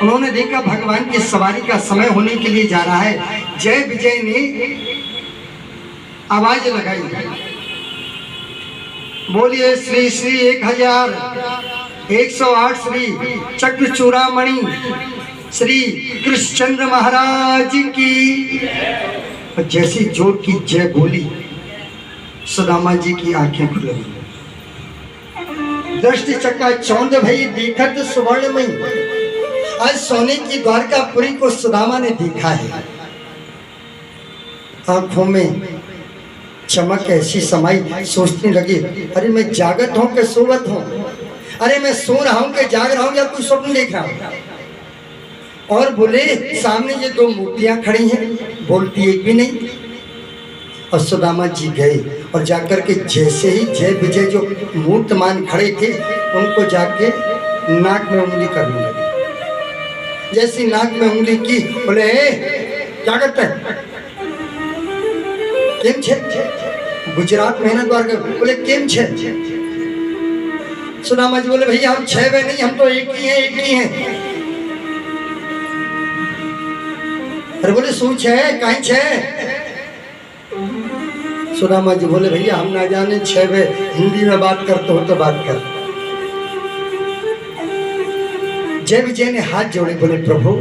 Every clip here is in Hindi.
उन्होंने देखा भगवान की सवारी का समय होने के लिए जा रहा है। जय विजय ने आवाज लगाई, बोलिए श्री श्री 1108 श्री चक्र चूड़ामणि श्री कृष्णचंद्र महाराज की। और जैसी जोर की जय बोली, सुदामा जी की आंखें खुल गई। दृष्टि चकाचौंध भई देखत सुवर्णमयी। आज सोने की द्वारकापुरी को सुदामा ने देखा है। आंखों में चमक ऐसी समाई, सोचने लगे अरे मैं जागत हूं कि सोवत हूं, अरे मैं सो रहा हूं कि जाग रहा हूं या कोई स्वप्न देख रहा हूं। और बोले सामने ये दो मूर्तियां खड़ी हैं, बोलती एक भी नहीं। और सुदामा जी गए और जाकर के जैसे ही जय विजय जो मूर्तमान खड़े थे उनको जाके नाक में उंगली करने लगे। जैसी नाक में उंगली की, बोले क्या करते हैं, केम छे? गुजरात मेहनत द्वार, बोले केम छे? सुदामा जी बोले भैया हम 6 वे नहीं, हम तो एक ही हैं, एक ही हैं। अरे बोले सू छे कहीं छे? सुदामा जी बोले भैया हम ना जाने 6 वे, हिंदी में बात करते हो तो बात कर। जय विजय ने हाथ जोड़े, बोले प्रभु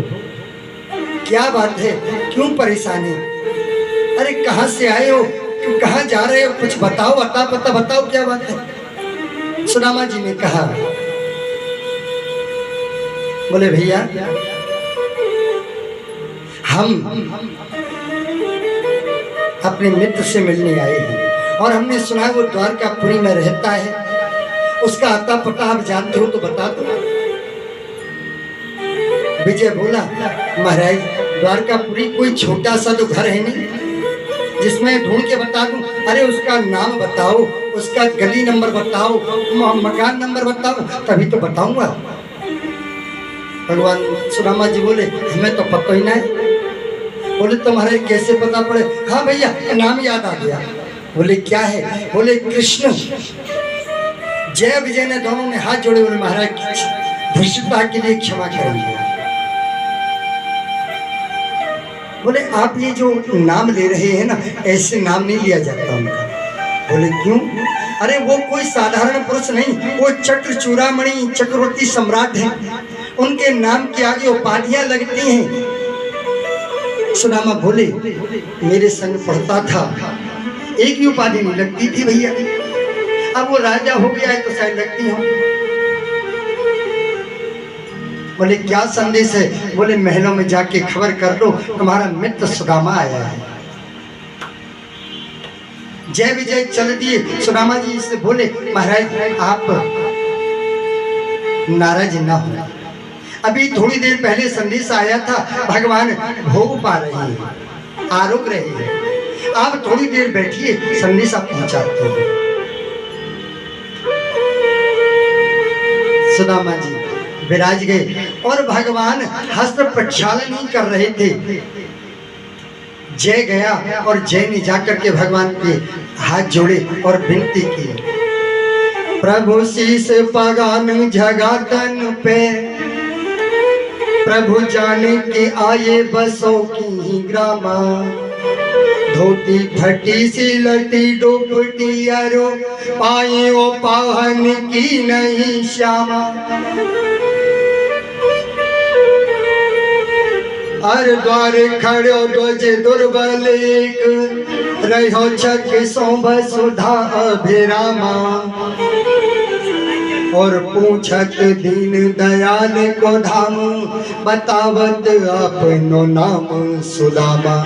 क्या बात है, क्यों परेशानी? अरे कहाँ से आए हो, क्यों कहाँ जा रहे हो, कुछ बताओ, अता पता बताओ क्या बात है। सुदामा जी ने कहा, बोले भैया हम अपने मित्र से मिलने आए हैं और हमने सुना है वो द्वारकापुरी में रहता है, उसका अता पता आप जानते हो तो बता दो। विजय बोला महाराज द्वारकापुरी कोई छोटा सा तो घर है नहीं जिसमें ढूंढ के बता दूं। अरे उसका नाम बताओ, उसका गली नंबर बताओ, मकान नंबर बताओ, तभी तो बताऊंगा। भगवान सुदामा जी बोले हमें तो पता ही नहीं। बोले तुम्हारे कैसे पता पड़े? हाँ भैया नाम याद आ गया। बोले क्या है? बोले कृष्ण। जय विजय ने दोनों ने हाथ जोड़े, बोले महाराज धृष्टता के लिए क्षमा करेंगे। बोले आप ये जो नाम ले रहे हैं ना, ऐसे नाम नहीं लिया जाता उनका। बोले क्यों? अरे वो कोई साधारण पुरुष नहीं, वो चक्र चूड़ामणि चक्रवर्ती सम्राट हैं, उनके नाम के आगे उपाधियां लगती हैं। सुदामा बोले मेरे संग पढ़ता था, एक ही उपाधि नहीं लगती थी भैया, अब वो राजा हो गया है तो शायद लगती हो। बोले क्या संदेश है? बोले महलों में जाके खबर कर लो तुम्हारा मित्र सुदामा आया है। जय विजय चल दिए। सुदामा जी से बोले महाराज आप नाराज ना हो, अभी थोड़ी देर पहले संदेश आया था, भगवान भोग पा रहे हैं, आरोग रहे हैं, आप थोड़ी देर बैठिए, संदेश आप पहुंचाते हैं। सुदामा जी विराज गए और भगवान हस्त प्रक्षालन ही कर रहे थे। जय गया और जय ने जाकर के भगवान के हाथ जोड़े और विनती की, प्रभु शीस पगान जगातन पे, प्रभु जाने के आए बसों की ही ग्रामा, धोती फटी सी लटी डोपटी अरो, पाए वो पावन की नहीं श्यामा। हर द्वार खड़ो ध्वज दुर्बल एक, रहो छक सोभ सुधा अभिरामा, और पूछत दीन दयाल को धाम, बतावत अपनो नाम सुदामा।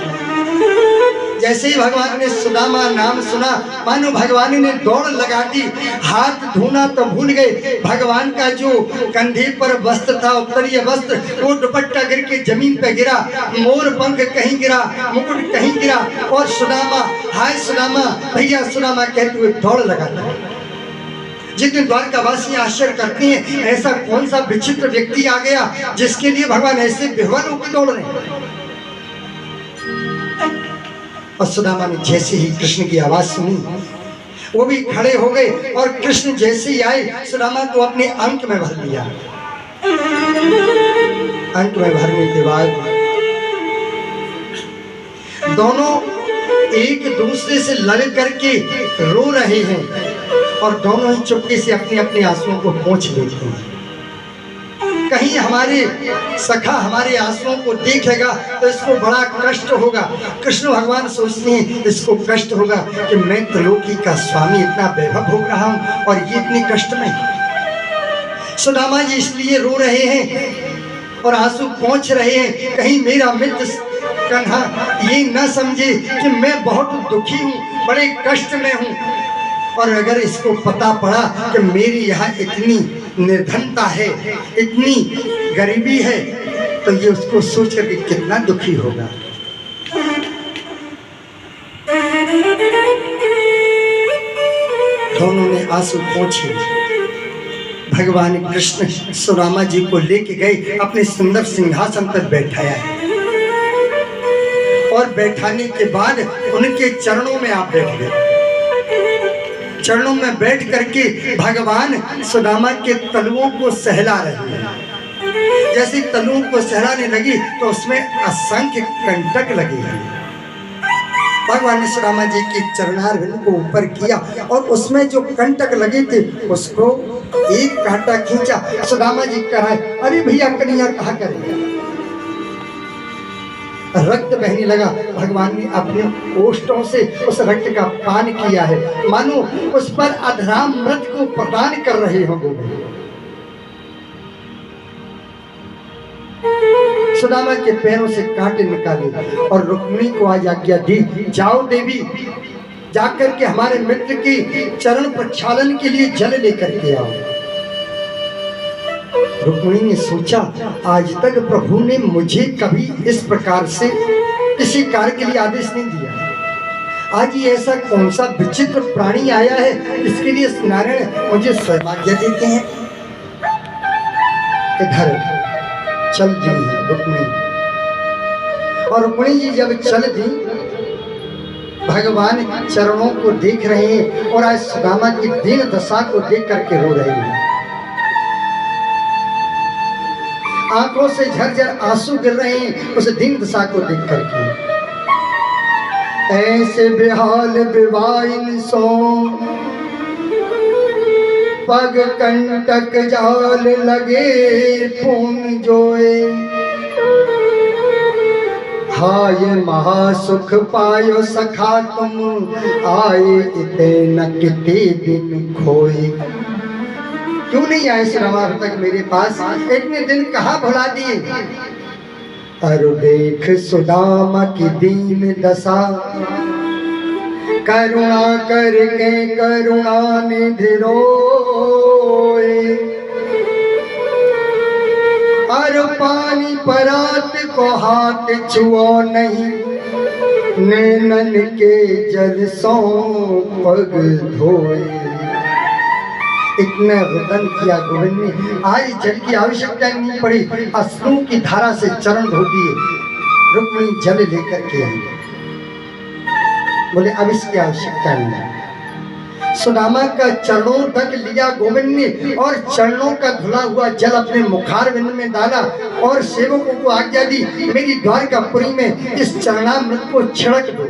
जैसे ही भगवान ने सुदामा नाम सुना, मानो भगवान ने दौड़ लगा दी। हाथ धोना तो भूल गए, भगवान का जो कंधे पर वस्त्र था, उत्तरीय वस्त्र, वो दुपट्टा गिर के जमीन पे गिरा, मोर पंख कहीं गिरा, मुकुट कहीं गिरा, और सुदामा हाय सुदामा भैया सुदामा कहते हुए दौड़ लगाता। जितने द्वारकावासी आश्चर्य करते हैं ऐसा कौन सा विचित्र व्यक्ति आ गया जिसके लिए भगवान ऐसे बेहद होकर दौड़ रहे हैं। और सुदामा ने जैसे ही कृष्ण की आवाज सुनी वो भी खड़े हो गए, और कृष्ण जैसे ही आए सुदामा को अपने अंक में भर लिया। अंत में भरने के बाद दोनों एक दूसरे से लड़ करके रो रहे हैं और दोनों ही चुपके से अपने अपने आंसुओं को पोंछ लेते हैं। कहीं हमारे सखा हमारे आंसुओं को देखेगा तो इसको बड़ा कष्ट होगा। कृष्ण भगवान सोचते हैं इसको कष्ट होगा कि मैं त्रिलोकी का स्वामी इतना वैभव भोग रहा हूं और ये इतने कष्ट में। सुदामा जी इसलिए रो रहे हैं और आंसू पोंछ रहे हैं, कहीं मेरा मित्र कन्हा ये न समझे कि मैं बहुत दुखी हूँ, बड़े कष्ट में हूँ। और अगर इसको पता पड़ा कि मेरी यहाँ इतनी निर्धनता है, इतनी गरीबी है, तो ये उसको सोच करके कितना दुखी होगा। दोनों ने आंसू पोंछे। भगवान कृष्ण सुदामा जी को लेके गए, अपने सुंदर सिंहासन पर बैठाया है और बैठाने के बाद उनके चरणों में आप बैठ गए। चरणों में बैठ करके भगवान सुदामा के तलुओं को सहला रहे हैं। जैसे तलुओं को सहलाने लगी तो उसमें असंख्य कंटक लगे हैं। भगवान ने सुदामा जी की चरणारविंद को ऊपर किया और उसमें जो कंटक लगे थे उसको एक कांटा खींचा। सुदामा जी कह रहे, अरे भैया कन्हैया कहाँ करें? रक्त बहने लगा। भगवान ने अपने ओष्ठों से उस रक्त का पान किया है, मानो उस पर अधरामृत को प्रदान कर रहे हो गोविंद। सुदामा के पैरों से कांटे निकाले और रुक्मिणी को आज आज्ञा दी, जाओ देवी, जाकर के हमारे मित्र की चरण प्रक्षालन के लिए जल लेकर के आओ। रुक्मिणी ने सोचा, आज तक प्रभु ने मुझे कभी इस प्रकार से किसी कार्य के लिए आदेश नहीं दिया। आज ये ऐसा कौन सा विचित्र प्राणी आया है, इसके लिए नारायण मुझे सौभाग्य देते हैं। इधर चल दी रुक्मिणी, और रुक्मिणी जी जब चल दी, भगवान चरणों को देख रहे हैं और आज सुदामा की दीन दशा को देख करके रो रहे हैं। आंखों से झरझर आंसू गिर रहे हैं उस दीन दशा को देख करके। ऐसे बेहाल बेवाइन सो पग कंटक जाल लगे पून जोए, हाय महासुख पायो सखा तुम आए इते न किते दिन खोए। क्यों नहीं आए सुदामा तक मेरे पास, इतने दिन कहाँ भुला दिए। अरु देख सुदामा की दीन दशा, करुणा करके करुणा निधि रोए। अरु पानी परात को हाथ छुओ नहीं, नैनन के जल सो पग धोए। इतना रुदन किया गोविंद ने, आज जल की आवश्यकता नहीं पड़ी, अश्रु की धारा से चरण धो दिए। रुक्मिणी जल लेकर के आई, बोले अब इसकी आवश्यकता नहीं। सुदामा का चरणों तक लिया गोविंद ने और चरणों का धुला हुआ जल अपने मुखारविंद में डाला और सेवकों को आज्ञा दी, मेरी द्वारकापुरी में इस चरणामृत को छिड़क दो।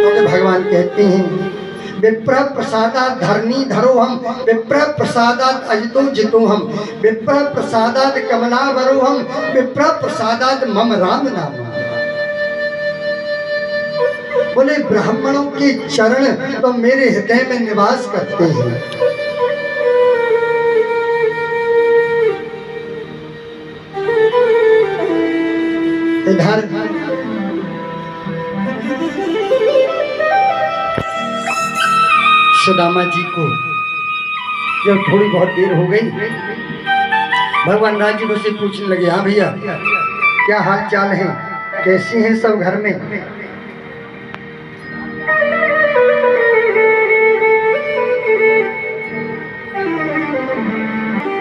तो भगवान कहते हैं, विप्र प्रसादात धरणी धरो हम, विप्र प्रसादात अजितो जितो हम, विप्र प्रसादात कमला वरो हम, विप्र प्रसादात मम राम नाम। बोले ब्राह्मणों के चरण तो मेरे हृदय में निवास करते हैं। इधर सुदामा जी को जब थोड़ी बहुत देर हो गई, भगवान राम जी से पूछने लगे, हाँ भैया क्या हाल चाल है, कैसी हैं सब घर में?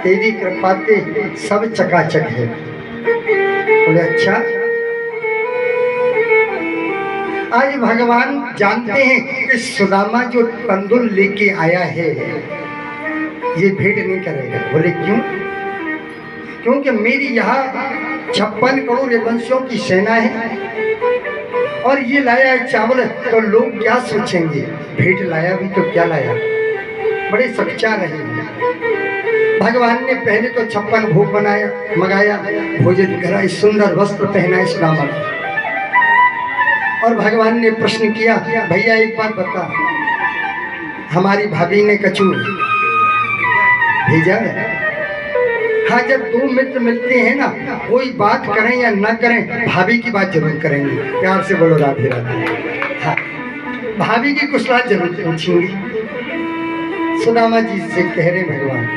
तेरी कृपा से सब चकाचक है। बोले अच्छा, आज भगवान जानते हैं कि सुदामा जो तंदुल लेके आया है ये भेंट नहीं करेगा। बोले क्यों? क्योंकि मेरी यहाँ 56 करोड़ वंशियों की सेना है और ये लाया है चावल, तो लोग क्या सोचेंगे, भेंट लाया भी तो क्या लाया। बड़े सच्चा रहे। भगवान ने पहले तो 56 भोग बनाया, मंगाया, भोजन कराई, सुंदर वस्त्र पहनाए सुदामा। और भगवान ने प्रश्न किया, भैया एक बात बता, हमारी भाभी ने कछू भेजा है? हाँ, जब दो मित्र मिलते हैं ना, कोई बात करें या ना करें, भाभी की बात जरूर करेंगे। प्यार से बोलो राधे राधे। हाँ, भाभी की कुशल जरूर पूछेंगे। सुदामा जी से कह रहे भगवान,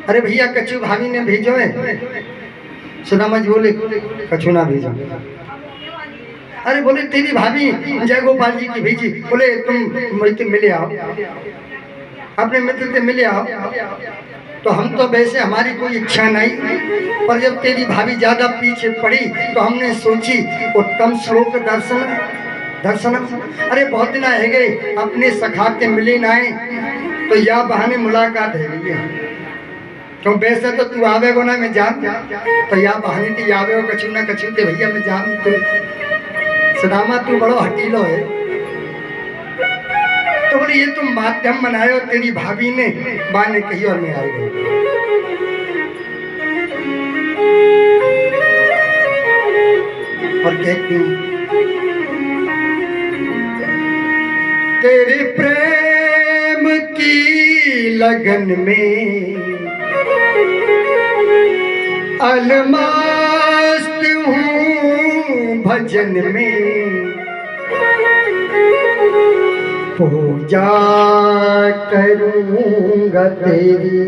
अरे भैया कछु भाभी ने भेजो है। सुदामा जी बोले, कछु ना भेजो। अरे बोले तेरी भाभी जय गोपाल जी की भेजी। बोले तुम मिले आओ, अपने मित्र से मिले आओ। तो हम तो वैसे हमारी कोई इच्छा नहीं, पर जब तेरी भाभी ज्यादा पीछे पड़ी तो हमने सोची उत्तम श्लोक दर्शन। अरे बहुत दिन है गए अपने सखा के मिले नाए, तो या बहाने मुलाकात है गई है। क्यों वैसे तो तू आवे को ना मैं जान, तो या बहाने ती आवे हो कछु ना कछु ते भैया मैं जान। तो सुदामा तू बड़ो हटीलो है। तो बोले ये तुम माध्यम बनाए, और तेरी भाभी ने बात ने कही और मैं आ गई। और कहती तेरे प्रेम की लगन में अलमस्त हूँ भजन में, पूजा करूँगा तेरी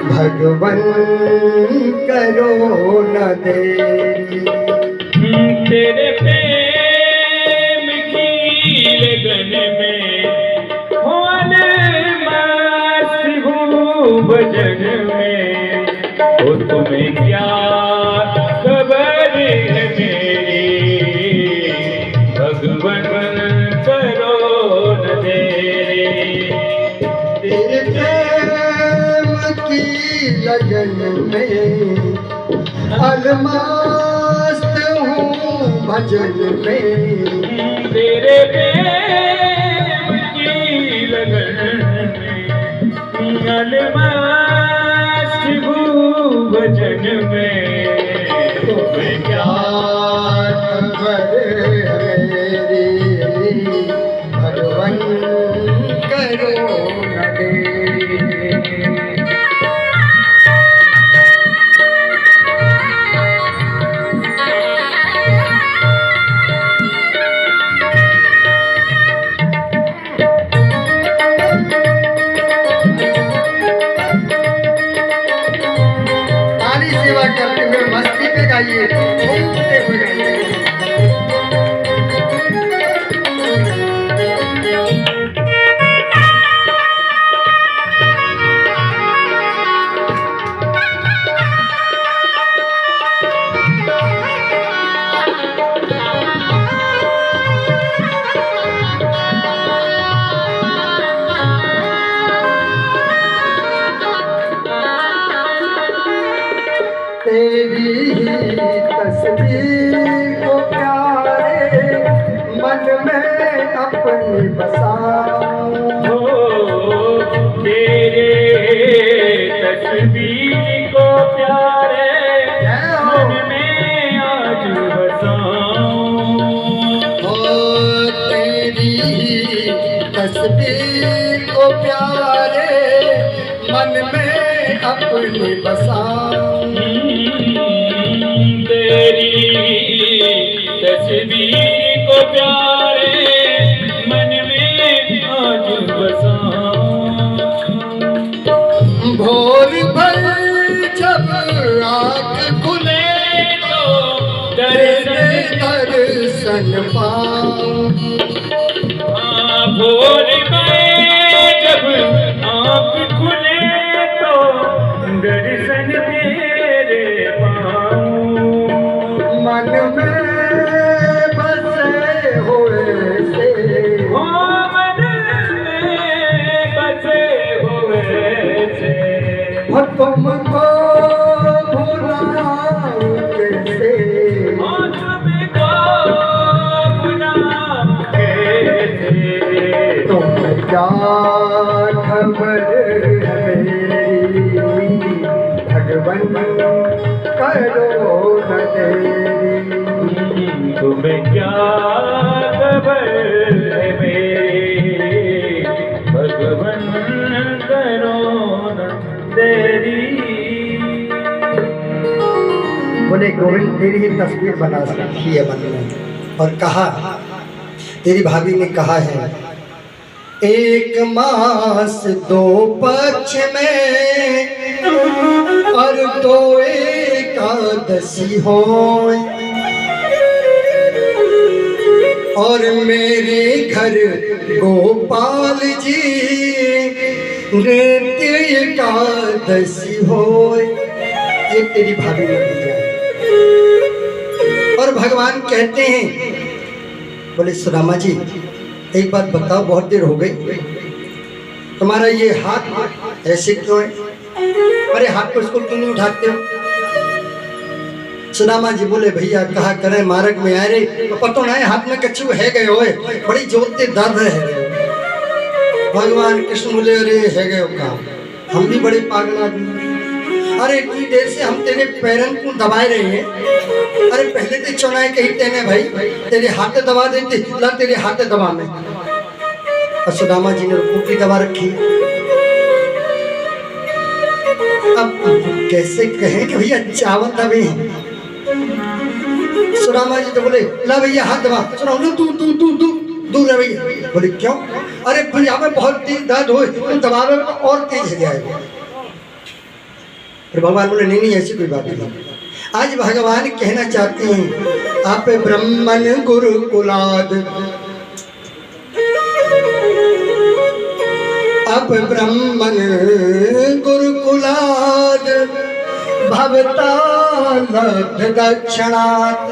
भगवन करो न देरी। तेरे प्रेम की लगन में मस्त हूँ भजन में, तो तुम्हें क्या खबर है मेरी भगवन करो न देरी। तेरे प्रेम की लगन में अलमस्त हूँ भजन में, तेरे प्रेम की लगन में अलमस्त हूँ भजन में, तुम्हें क्या खबर है मेरी भगवन करो न देरी। ताली सेवा करते हुए मस्ती पे गाइए, घूमते हुए गाइए। तेरी ही तस्वीर को प्यारे मन में अपनी बसाऊं। हो तेरे तस्वीर को प्यारे मन में आज बसाऊं। हो तेरी ही तस्वीर को प्यारे मन में अपनी बसाऊं। तेरी तस्वीर को प्यारे मन में आज बसाऊं। भोर भर जब आँख खुले तो दर्शन पाऊं। हाँ, भोर में जब आँख खुले तो दर्शन तेरे पाऊं। मन में बसे हुए से हो मन में बसे हुए से वो तुमको भुलाऊं कैसे, तुमको भुलाऊं कैसे, तुम्हें क्या खबर है मेरी, भगवन करो न देरी। तुम्हें क्या खबर है मेरी, भगवन करो न देरी। बोले गोविंद तेरी ही तस्वीर बना रखी है मन में, और कहा तेरी भाभी ने कहा है, एक मास दो पक्ष में और दो एकादशी हो, और मेरे घर गोपाल जी नृत्य एकादशी हो। ये तेरी भाभी ने दिया। और भगवान कहते हैं, बोले सुदामा जी एक बात बताओ, बहुत देर हो गई, तुम्हारा ये हाथ ऐसे क्यों है? अरे हाथ को इसको क्यों नहीं उठाते हो? सुदामा जी बोले भैया कहा करें, मार्ग में आ रहे तो पता नहीं हाथ में कछु है गए होए, बड़ी जोर से दर्द है। भगवान कृष्ण बोले अरे है गए का, हम भी बड़े पागल आदमी, अरे इतनी देर से हम तेरे पैरन को दबाए रहे हैं, अरे पहले तो चुनाए कही तेने भाई तेरे हाथ दबा देते, ला तेरे हाथ दबा में। और सुदामा जी ने रुकू की दबा रखी। अब कैसे कहें कि भैया चावल दबे हैं? सुदामा जी तो बोले ला भैया हाथ दबा, सुना दूर है भैया। बोले क्यों? अरे भैया में बहुत तेज दर्द हो, तुम दबावे तो और तेज हो जाएगा। फिर भगवान बोले नहीं नहीं ऐसी कोई बात नहीं। आज भगवान कहना चाहते हैं, आप ब्रह्मन गुरुकुलाद, आप ब्रह्मन गुरुकुलाद भवता लब्ध दक्षिणात्,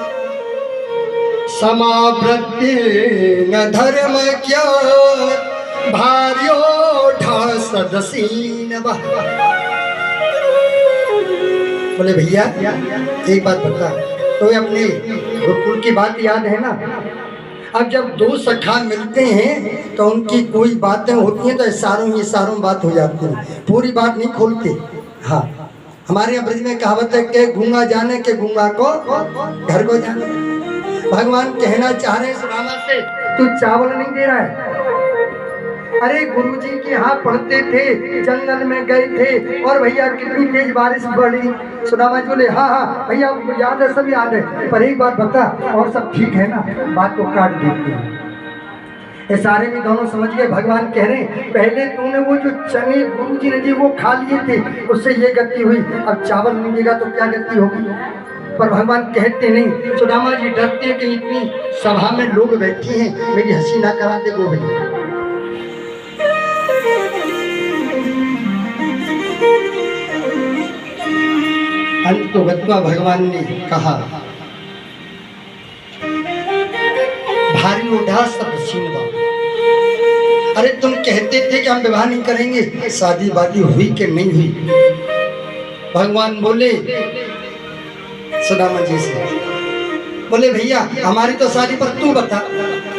समावृत्ति न धर्म क्या भार्योढ़ सदसीन। बोले भैया एक बात बता, तो अपने गुरुकुल की बात याद है ना? अब जब दो सखा मिलते हैं तो उनकी कोई बातें होती हैं तो इशारों बात हो जाती है, पूरी बात नहीं खोलते। हाँ हमारे यहाँ ब्रज में कहावत है कि गूंगा जाने के गूंगा को घर को जाने। भगवान कहना चाह रहे हैं सुदामा से, तू चावल नहीं दे रहा है। अरे गुरुजी के यहाँ पढ़ते थे, जंगल में गए थे और भैया कितनी तेज बारिश पड़ी। सुदामा जी बोले हाँ हाँ भैया याद है, सब याद है, पर एक बात बता और सब ठीक है ना? बात को काट देते हैं। ये सारे भी दोनों समझ गए। भगवान कह रहे हैं पहले तूने वो जो चने गुरुजी ने जी वो खा लिए थे, उससे ये गति हुई, अब चावल नहीं देगा तो क्या गति होगी? पर भगवान कहते नहीं। सुदामा जी डरते कि इतनी सभा में लोग बैठी हैं, मेरी हंसी ना करा दे गोविंद। अंत तो गत्वा भगवान ने कहा, भारी उदास सदसीनवा, अरे तुम कहते थे कि हम विवाह नहीं करेंगे, शादी वादी हुई कि नहीं हुई? भगवान बोले सुदामा जी से, बोले भैया हमारी तो शादी पर तू बता,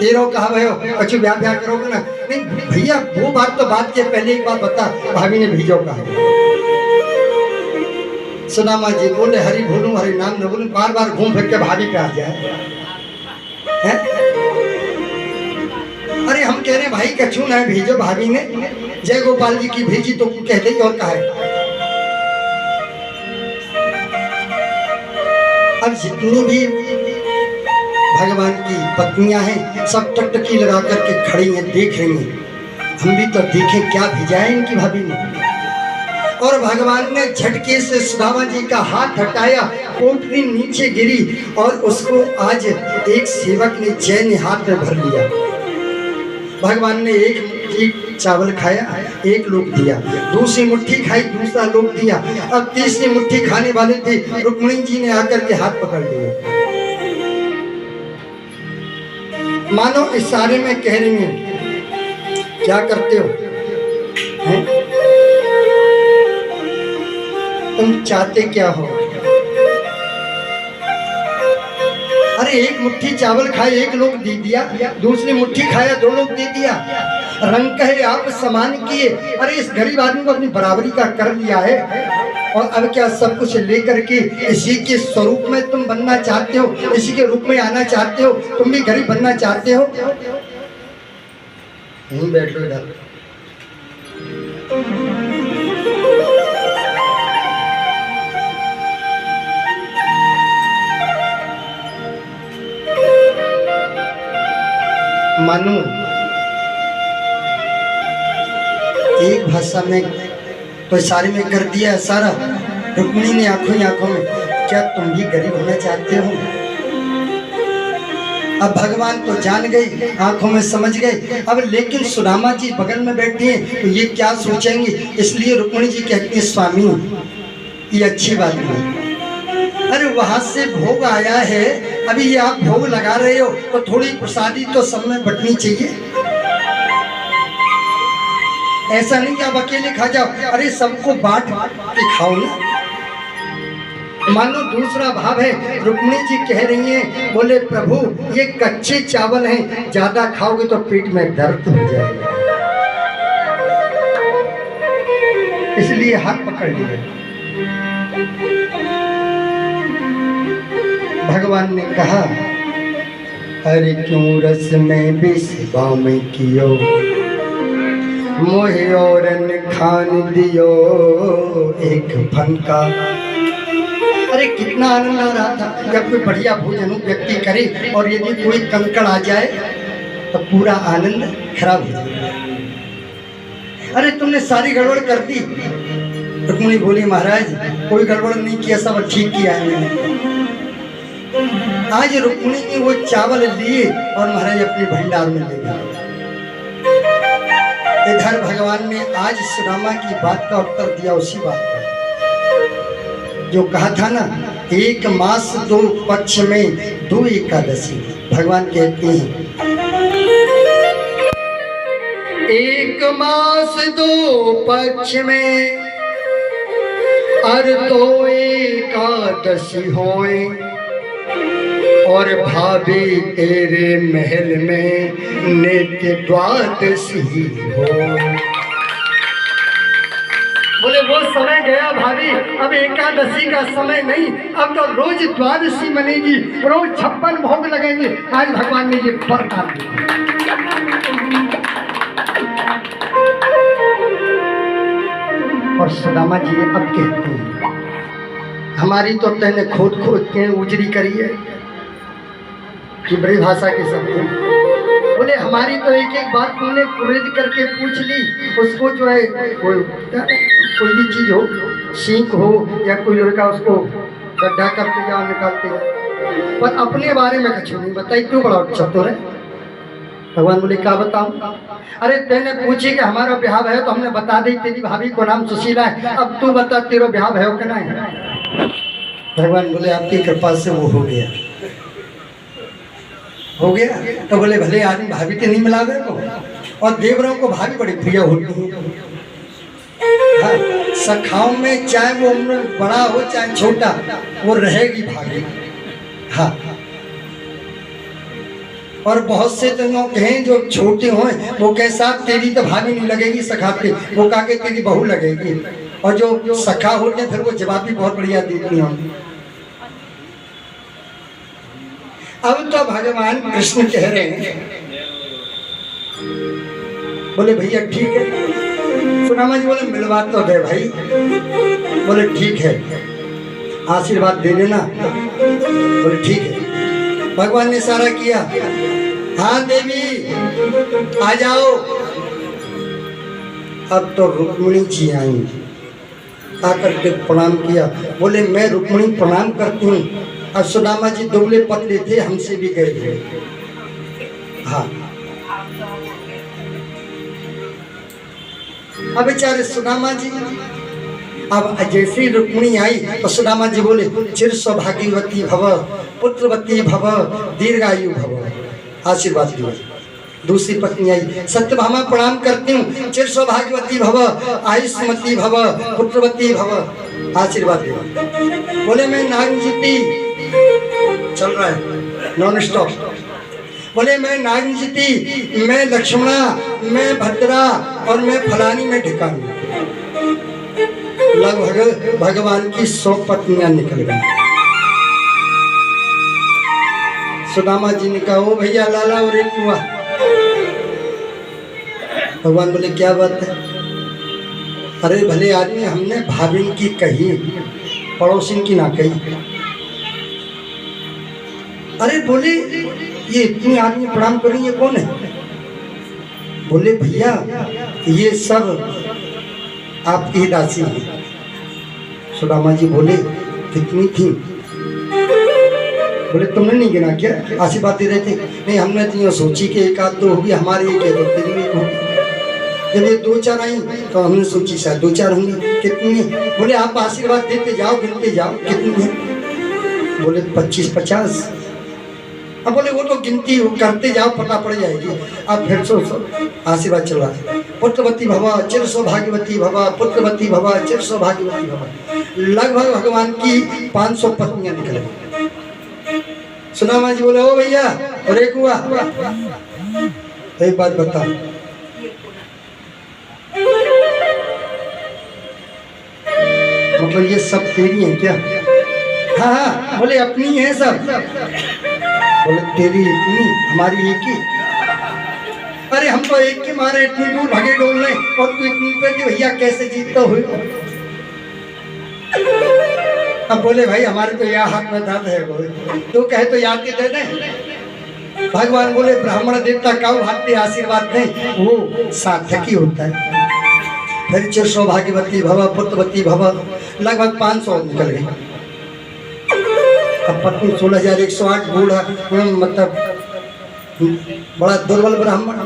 तेरो कहा भयो अच्छी ब्याह करोगे ना? नहीं भैया वो बात तो बात के पहले एक बात बता, भाभी ने भेजो कहा। सुदामा जी बोले हरि बोलूं हरि नाम न बोलूं, बार बार घूम फिर के भाभी पे आ जाए है? अरे हम कह रहे हैं भाई कछू ना भेजो, भाभी ने जय गोपाल जी की भेजी तो कहते ही और कहा है। अब जितनी भी भगवान की पत्नियां हैं सब टकटकी लगा करके खड़ी हैं, देख रही हैं, हम भी तो देखें क्या भेजा है इनकी भाभी ने। और भगवान ने झटके से सुदामा जी का हाथ हटाया, पोटली नीचे गिरी और उसको आज एक सेवक ने चैन हाथ में भर लिया। भगवान ने एक मुट्ठी चावल खाया, एक लोग दिया, दूसरी मुट्ठी खाई, दूसरा लोग दिया, अब तीसरी मुट्ठी खाने वाले थे, रुक्मिणी जी ने आकर के हाथ पकड़ लिया। मानो इशारे में कह रही हैं क्या करते हो? तुम चाहते क्या हो? अरे एक मुट्ठी चावल खाए, एक लोग दे दिया, दूसरी मुट्ठी खाया, दो लोग दे दिया। रंग कहे आप समान किए। अरे इस गरीब आदमी को अपनी बराबरी का कर लिया है, और अब क्या सब कुछ लेकर के इसी के स्वरूप में तुम बनना चाहते हो, इसी के रूप में आना चाहते हो, तुम भी गरीब बनना चाहते हो। बैठो इधर। मानो एक भाषा में तो इशारे में कर दिया सारा। रुक्मिणी ने आंखों ही आंखों में, क्या तुम भी गरीब होना चाहते हो? अब भगवान तो जान गए, आंखों में समझ गए। अब लेकिन सुदामा जी बगल में बैठी हैं तो ये क्या सोचेंगे, इसलिए रुक्मिणी जी कहती है स्वामी ये अच्छी बात नहीं। अरे वहां से भोग आया है, अभी ये आप भोग लगा रहे हो तो थोड़ी प्रसादी तो सब में बंटनी चाहिए। ऐसा नहीं कि आप अकेले खा जाओ, अरे सबको बांट के खाओ ना। मानो दूसरा भाव है। रुक्मिणी जी कह रही हैं, बोले प्रभु ये कच्चे चावल हैं, ज्यादा खाओगे तो पेट में दर्द हो जाएगा, इसलिए हाथ पकड़ लिए। भगवान ने कहा अरे क्यों रस में विष बाम कियो, मोहे और खान दियो एक फन का। अरे कितना आनंद आ रहा था जब कोई बढ़िया भोजन व्यक्ति करे, और यदि कोई कंकड़ आ जाए तो पूरा आनंद खराब हो जाए। अरे तुमने सारी गड़बड़ कर दी। रुक्मिणी बोली महाराज कोई गड़बड़ नहीं किया, सब ठीक किया है मैंने। आज रुक्मिणी ने वो चावल लिए और महाराज अपने भंडार में ले गए। इधर भगवान ने आज सुदामा की बात का उत्तर दिया, उसी बात का जो कहा था ना, एक मास दो पक्ष में दो एकादशी। भगवान कहते हैं एक मास दो पक्ष में और दो एकादशी होए, और भाभी तेरे महल में नित्य द्वादशी हो। बोले वो समय गया भाभी, अब एकादशी का समय नहीं, अब तो रोज द्वादशी बनेगी, रोज 56 भोग लगेंगे। आज भगवान ने ये वरदान दिया। और सुदामा जी अब कहते हैं हमारी तो तैने खोद खोद के उजरी करी है कि बड़ी भाषा के शब्द। बोले हमारी तो एक एक बात तुमने कुरेद करके पूछ ली, उसको जो है कोई भी चीज हो, सीख हो या कोई लड़का, उसको गड्ढा करते जाओ निकालते जाओ, पर अपने बारे में कुछ नहीं बताई। क्यों बड़ा चतुर है? भगवान बोले क्या बताऊं? अरे तेने पूछी कि हमारा ब्याह है तो हमने बता दी तेरी भाभी को नाम सुशीला है, अब तू बता तेरा ब्याह है कि नहीं? भगवान बोले आपकी कृपा से वो हो गया। हो गया तो बोले भले आदमी भाभी के नहीं मिलावे को, और देवरों को भाभी बड़ी प्रिय होती है। हाँ, सखाओं में चाहे वो उम्र बड़ा हो चाहे छोटा, वो रहेगी भाभी। हाँ, और बहुत से तो लोग हैं जो छोटे हों, वो कैसा तेरी तो भाभी नहीं लगेगी सखाते, वो कहा के तेरी बहू लगेगी। और जो सखा होते फिर वो जवाब भी बहुत बढ़िया देती होंगी। अब तो भगवान कृष्ण कह रहे हैं, बोले भैया ठीक है। सुदामा जी बोले मिलवा तो दे भाई। बोले ठीक है, आशीर्वाद दे देना। बोले ठीक है। भगवान ने सारा किया, हाँ देवी आ जाओ। अब तो रुक्मिणी जी आई, आकर के प्रणाम किया। बोले मैं रुक्मिणी प्रणाम करती हूँ। और सुदामा जी दुबले पतले थे, हमसे भी गए थे। हाँ, अब बेचारे सुदामा जी, अब जैसे ही रुक्मिणी आई तो सुदामा जी बोले चिर सौभाग्यवती भव, पुत्रवती भव, दीर्घायु भव, आशीर्वाद दिया। दूसरी पत्नी आई, सत्यभामा प्रणाम करती हूँ, चिर सौभाग्यवती भव, आयुष्मती भव, पुत्रवती भव। आशीर्वाद दे। बोले मैं नागजिती, चल रहा है नॉन स्टॉप। बोले मैं नागजिती, मैं लक्ष्मणा, मैं भद्रा और मैं फलानी में ढिकानी। लगभग भगवान की 100 पत्नियां निकल गई। सुदामा जी ने कहा ओ भैया लाला और एक हुआ। भगवान बोले क्या बात है? अरे भले आदमी, हमने भाभिन की कही, पड़ोसिन की ना कही। अरे बोले ये इतनी आदमी प्रणाम करें, ये कौन है? बोले भैया ये सब आपकी दासी है। सुदामा जी बोले कितनी थी? बोले तुमने नहीं गिना क्या? आशीर्वाद दे रहे थे। नहीं हमने तो यूँ सोची कि एक आध दो होगी, हमारी एक है तो तेरी एक होगी। जब ये 2-4 आई तो हमने सोची शायद 2-4 होंगी। कितनी? बोले आप आशीर्वाद देते जाओ, गिनते जाओ कितनी है। बोले 25-50। अब बोले वो तो गिनती करते जाओ, पता पड़ जाएगी। अब फिर सो आशीर्वाद चल रहा है, पुत्रवती भवा चिर सौभाग्यवती भवा, पुत्रवती भवा चिर सौभाग्यवती भवा। लगभग भगवान की 500 पत्नियां निकल गई। सुदामा जी बोले ओ भैया और एक हुआ। एक बात बता, मतलब ये सब तेरी हैं क्या? हाँ हाँ। बोले अपनी है सब। बोले तेरी इतनी, हमारी एक ही। अरे हम तो एक के मारे इतनी दूर भागे डोलने, और तू इतनी पे कि भैया कैसे जीतता हो? अब बोले भाई हमारे तो यह हाथ में दर्द है, बोले तू कहे तो याद के दे दे। भगवान बोले ब्राह्मण देवता का हाथ पे आशीर्वाद नहीं, वो सार्थक ही होता है। फिर चिर सौभाग्यवती भवा, पुत्रवती भवा। लगभग 500 निकल गई। अब पत्नी 16,108 बूढ़ा, मतलब बड़ा दुर्बल ब्राह्मण।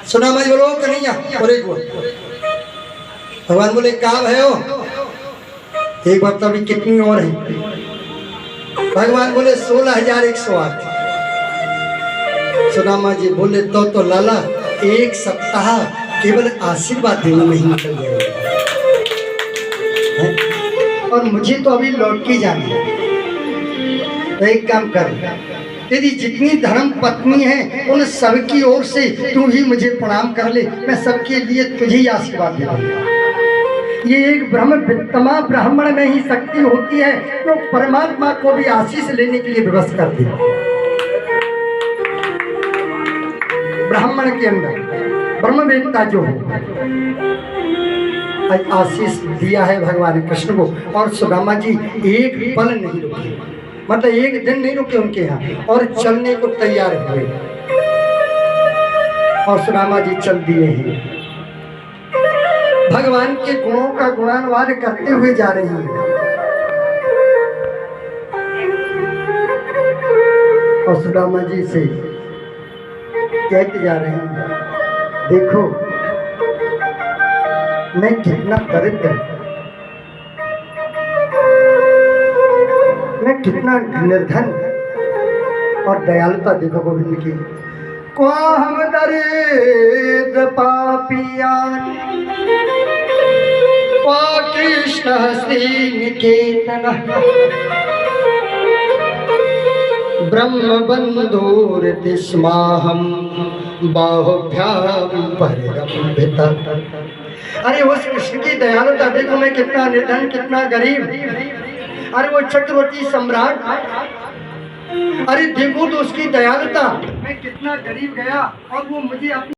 सुदामा जी बोलो कन्हैया और एक हुआ। भगवान बोले कहाँ है हो? एक बार तो अभी कितनी और है? भगवान बोले 16,108। सुदामा जी बोले तो लाला एक सप्ताह केवल आशीर्वाद देने में ही निकल जाएगा, और मुझे तो अभी लौट के जाना है। तो एक काम कर, तेरी जितनी धर्म पत्नी है उन सबकी ओर से तू ही मुझे प्रणाम कर ले, मैं सबके लिए तुझे ही आशीर्वाद दे दूंगा। ये एक ब्रह्मवित्तमा ब्राह्मण में ही शक्ति होती है जो तो परमात्मा को भी आशीष लेने के लिए व्यवस्था कर दे। ब्राह्मण के अंदर ब्रह्मवेत्ता जो है, आशीष दिया है भगवान कृष्ण को। और सुदामा जी एक पल नहीं रुके, मतलब एक दिन नहीं रुके उनके यहाँ, और चलने को तैयार हुए। और सुदामा जी चल दिए हैं, भगवान के गुणों का गुणानुवाद करते हुए जा रहे हैं। और सुदामा जी से कहते जा रहे हैं देखो मैं कितना दरिद्र, मैं कितना निर्धन, और दयालुता देखो गोविंद की। को हम दरिद्र पापियान कृष्ण श्रीनिकेतन ब्रह्म बंधुर्तिस्माहम बाहुभ्याम परिरम्भित। अरे उस कृष्ण की दयालुता देखो, मैं कितना निर्धन, कितना गरीब। अरे वो चक्रवर्ती सम्राट, अरे देखो तो उसकी दयालुता, मैं कितना गरीब गया और वो मुझे अपनी